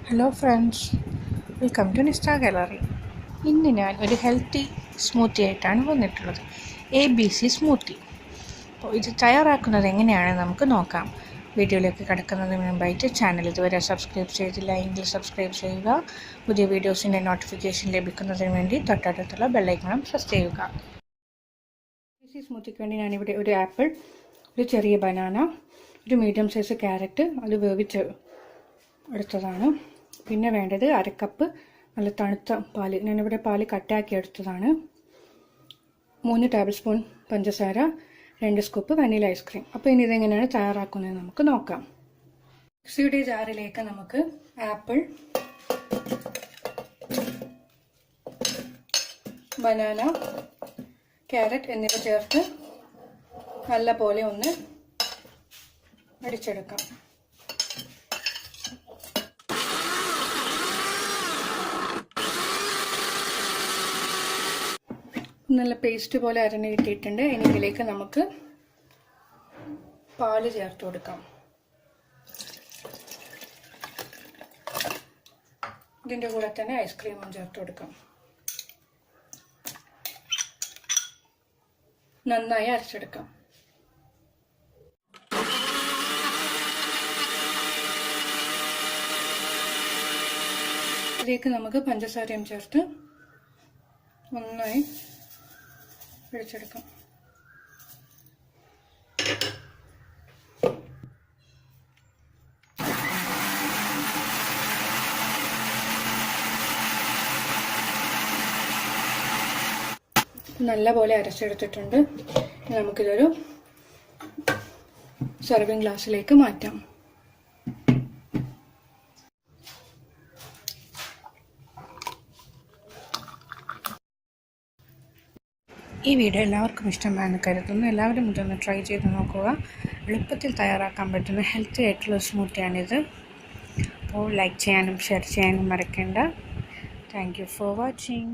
Hello friends, welcome to നിസ്റ്റ gallery. ഇന്ന് ഞാൻ ഒരു ഹെൽത്തി സ്മൂത്തി ആയിട്ടാണ് വന്നിട്ടുള്ളത്, ABC സ്മൂത്തി. അപ്പോൾ ഇത് തയ്യാറാക്കുന്നത് എങ്ങനെയാണെന്ന് നമുക്ക് നോക്കാം. വീഡിയോയിലേക്ക് കിടക്കുന്നതിന് മുമ്പായിട്ട് ചാനൽ ഇതുവരെ സബ്സ്ക്രൈബ് ചെയ്തില്ല എങ്കിൽ സബ്സ്ക്രൈബ് ചെയ്യുക. പുതിയ വീഡിയോസിൻ്റെ നോട്ടിഫിക്കേഷൻ ലഭിക്കുന്നതിന് വേണ്ടി തൊട്ടടുത്തുള്ള ബെല്ലൈക്കണും പ്രസ് ചെയ്യുക. ABC സ്മൂത്തിക്ക് വേണ്ടി ഞാനിവിടെ ഒരു ആപ്പിൾ, ഒരു ചെറിയ ബനാന, ഒരു മീഡിയം സൈസ് ക്യാരറ്റ് അത് വേവിച്ച് എടുത്തതാണ്. പിന്നെ വേണ്ടത് 1/2 കപ്പ് നല്ല തണുത്ത പാല്. ഞാനിവിടെ പാല് കട്ടാക്കി എടുത്തതാണ്. 3 ടേബിൾ സ്പൂൺ പഞ്ചസാര, 2 സ്കൂപ്പ് വനില ഐസ്ക്രീം. അപ്പോൾ ഇനി ഇതെങ്ങനെയാണ് തയ്യാറാക്കുന്നത് നമുക്ക് നോക്കാം. മിക്സിയുടെ ജാറിലേക്ക് നമുക്ക് ആപ്പിൾ, ബനാന, ക്യാരറ്റ് എന്നിവ ചേർത്ത് നല്ല പോലെ ഒന്ന് അടിച്ചെടുക്കാം. നല്ല പേസ്റ്റ് പോലെ അരഞ്ഞ് കിട്ടിയിട്ടുണ്ട്. ഇനി ഇതിലേക്ക് നമുക്ക് പാല് ചേർത്ത് കൊടുക്കാം. ഇതിൻ്റെ കൂടെ തന്നെ ഐസ്ക്രീമും ചേർത്ത് കൊടുക്കാം. നന്നായി അരച്ചെടുക്കാം. ഇതിലേക്ക് നമുക്ക് പഞ്ചസാരയും ചേർത്ത് നന്നായി പിടിച്ചെടുക്കാം. നല്ലപോലെ അരച്ചെടുത്തിട്ടുണ്ട്. നമുക്കിതൊരു സർവിങ് ഗ്ലാസ്സിലേക്ക് മാറ്റാം. ഈ വീഡിയോ എല്ലാവർക്കും ഇഷ്ടമാണെന്ന് കരുതുന്നു. എല്ലാവരും ഇതൊന്ന് ട്രൈ ചെയ്ത് നോക്കുക. എളുപ്പത്തിൽ തയ്യാറാക്കാൻ പറ്റുന്ന ഹെൽത്തി ആയിട്ടുള്ള സ്മൂത്തിയാണിത്. അപ്പോൾ ലൈക്ക് ചെയ്യാനും ഷെയർ ചെയ്യാനും മറക്കേണ്ട. Thank you for watching.